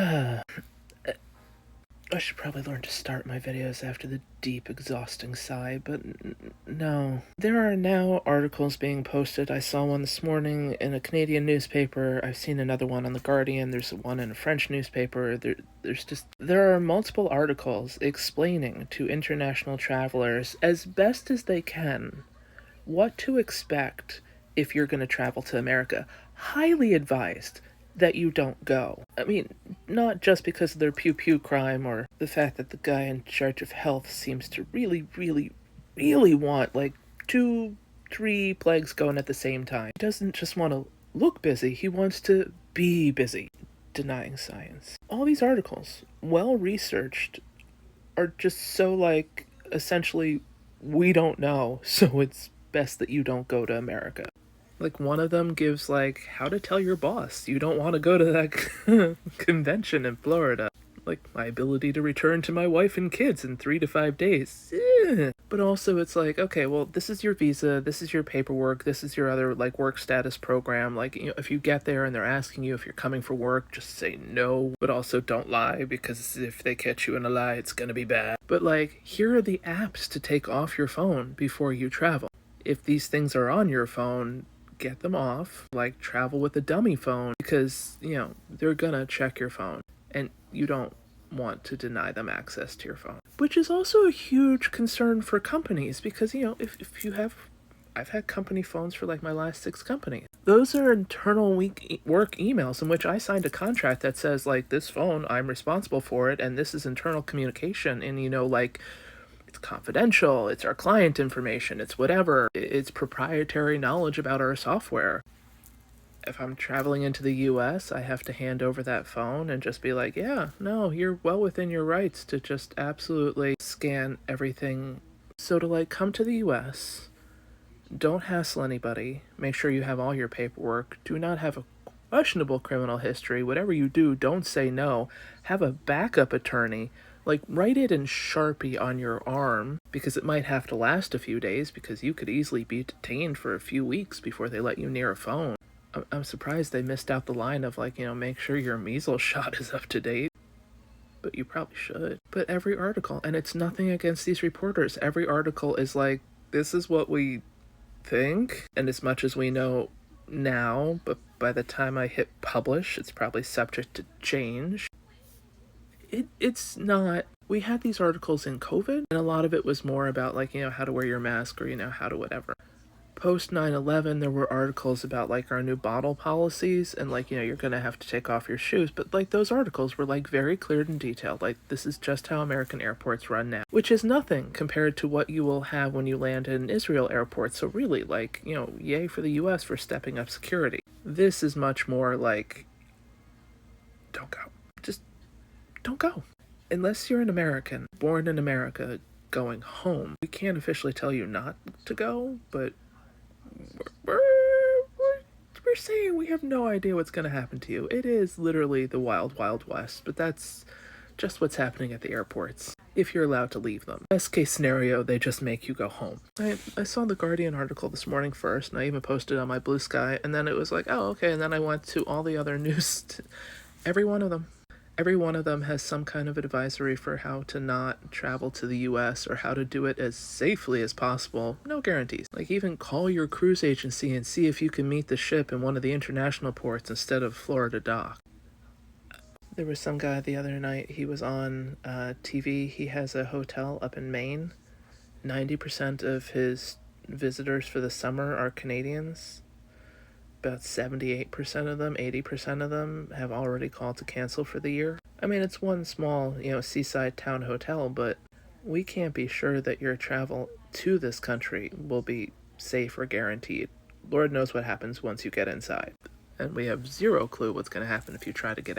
I should probably learn to start my videos after the deep, exhausting sigh, but no. There are now articles being posted. I saw one this morning in a Canadian newspaper. I've seen another one on The Guardian. There's one in a French newspaper. There are multiple articles explaining to international travelers, as best as they can, what to expect if you're going to travel to America. Highly advised that you don't go. I mean, not just because of their pew pew crime or the fact that the guy in charge of health seems to really want like 2, 3 plagues going at the same time. He doesn't just want to look busy, he wants to be busy. Denying science. All these articles, well researched, are just so like essentially we don't know, so it's best that you don't go to America. Like, one of them gives, like, how to tell your boss you don't want to go to that convention in Florida. Like, my ability to return to my wife and kids in 3 to 5 days. But also, it's like, okay, well, this is your visa, this is your paperwork, this is your other, like, work status program. Like, you know, if you get there and they're asking you if you're coming for work, just say no. But also, don't lie, because if they catch you in a lie, it's gonna be bad. But, like, here are the apps to take off your phone before you travel. If these things are on your phone, get them off. Like, travel with a dummy phone, because, you know, they're gonna check your phone and you don't want to deny them access to your phone. Which is also a huge concern for companies, because, you know, if you have, I've had company phones for like my last 6 companies. Those are internal work emails in which I signed a contract that says, like, this phone, I'm responsible for it, and this is internal communication, and, you know, like, it's confidential, it's our client information, it's whatever, it's proprietary knowledge about our software. If I'm traveling into the US, I have to hand over that phone and just be like, yeah, no, you're well within your rights to just absolutely scan everything. So to, like, come to the US, don't hassle anybody, make sure you have all your paperwork, do not have a questionable criminal history, whatever you do, don't say no, have a backup attorney. Like, write it in Sharpie on your arm, because it might have to last a few days, because you could easily be detained for a few weeks before they let you near a phone. I'm surprised they missed out the line of, like, you know, make sure your measles shot is up to date. But you probably should. But every article, and it's nothing against these reporters, every article is like, this is what we think, and as much as we know now, but by the time I hit publish, it's probably subject to change. It's not. We had these articles in COVID, and a lot of it was more about, like, you know, how to wear your mask, or, you know, how to whatever. Post 9/11, there were articles about, like, our new bottle policies, and, like, you know, you're gonna have to take off your shoes, but, like, those articles were, like, very clear and detailed, like, this is just how American airports run now, which is nothing compared to what you will have when you land in Israel airport. So really, like, you know, yay for the US for stepping up security. This is much more like, don't go. Just don't go. Unless you're an American, born in America, going home. We can't officially tell you not to go, but we're, we're saying we have no idea what's going to happen to you. It is literally the wild, wild west, but that's just what's happening at the airports, if you're allowed to leave them. Best case scenario, they just make you go home. I saw the Guardian article this morning first, and I even posted on my Blue Sky, and then it was like, oh, okay, and then I went to all the other news. Every one of them. Every one of them has some kind of advisory for how to not travel to the US, or how to do it as safely as possible. No guarantees. Like, even call your cruise agency and see if you can meet the ship in one of the international ports instead of Florida dock. There was some guy the other night, he was on TV. He has a hotel up in Maine. 90% of his visitors for the summer are Canadians. About 78% of them, 80% of them have already called to cancel for the year. I mean, it's one small, you know, seaside town hotel, but we can't be sure that your travel to this country will be safe or guaranteed. Lord knows what happens once you get inside. And we have zero clue what's going to happen if you try to get out.